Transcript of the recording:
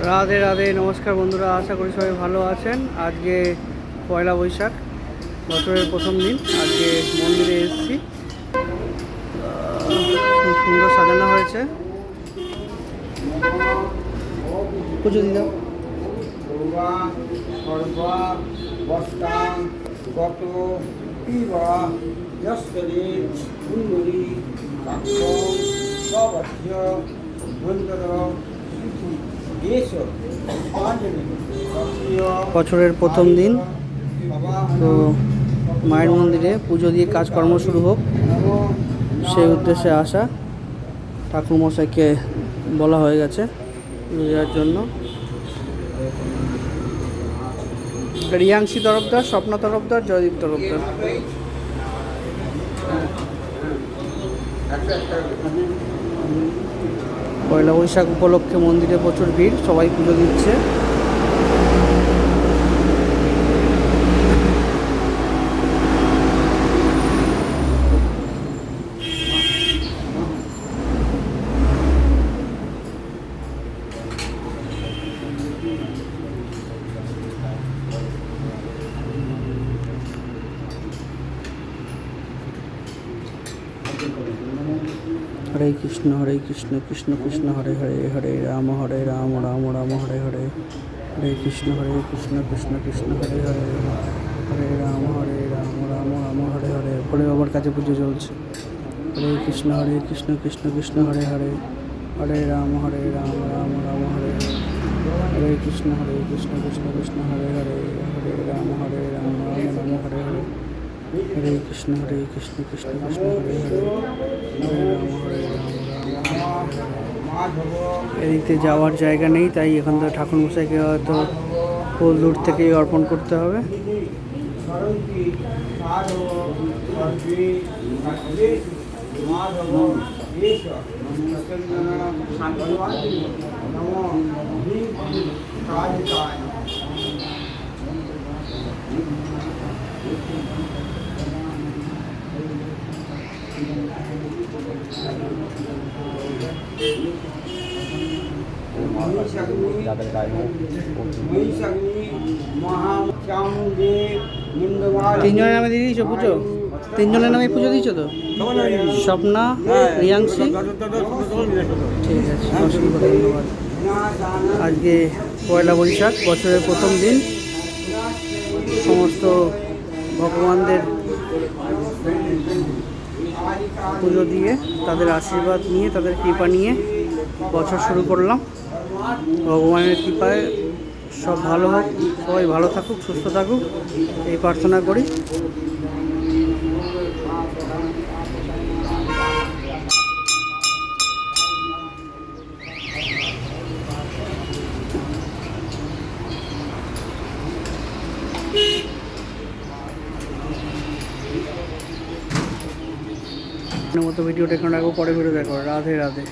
রাধে রাধে, নমস্কার বন্ধুরা, আশা করি সবাই ভালো আছেন। আজকে পয়লা বৈশাখ, বছরের প্রথম দিন। আজকে মন্দিরে এসেছি, খুব সুন্দর সাজানো হয়েছে। পুজো দিদা বছরের প্রথম দিন, তো মায়ের মন্দিরে পুজো দিয়ে কাজকর্ম শুরু হোক, সেই উদ্দেশ্যে আসা। ঠাকুরমশাইকে বলা হয়ে গেছে পুজো দেওয়ার জন্য। রিয়াংশী তরফদার, স্বপ্না তরফদার, জয়দীপ তরফদার। পয়লা বৈশাখ উপলক্ষে মন্দিরে প্রচুর ভিড়, সবাই পুজো দিচ্ছে। হরে কৃষ্ণ কৃষ্ণ কৃষ্ণ হরে হরে, হরে রাম রাম রাম হরে হরে। হরে কৃষ্ণ কৃষ্ণ কৃষ্ণ হরে হরে, হরে রাম রাম রাম হরে হরে। ভোলে বাবার কাছে পুজো চলছে। হরে কৃষ্ণ কৃষ্ণ কৃষ্ণ হরে হরে, হরে রাম রাম রাম হরে হরে। হরে কৃষ্ণ কৃষ্ণ কৃষ্ণ হরে হরে, হরে রাম রাম রাম হরে হরে। হরে কৃষ্ণ কৃষ্ণ কৃষ্ণ হরে হরে, হরে রাম এদিকে যাওয়ার জায়গা নেই, তাই এখান থেকে ঠাকুরমশাইকে হয়তো ফুল দূর থেকেই অর্পণ করতে হবে। তিনজনের নামে দিয়ে দিয়েছো পুজো? তিনজনের নামে পুজো দিয়েছো তো? স্বপ্না, রিয়াংশী, ঠিক আছে, অসংখ্য ধন্যবাদ। আজকে পয়লা বৈশাখ, বছরের প্রথম দিন। সমস্ত ভগবানদের পুজো দিয়ে, তাদের আশীর্বাদ নিয়ে, তাদের কৃপা নিয়ে বছর শুরু করলাম। ভগবানের কৃপায় সব ভালো হোক, সবাই ভালো থাকুক, সুস্থ থাকুক, এই প্রার্থনা করি। মতো ভিডিওটা এখানে রাখবো, পরে ভিডিও দেখো। রাধে রাধে।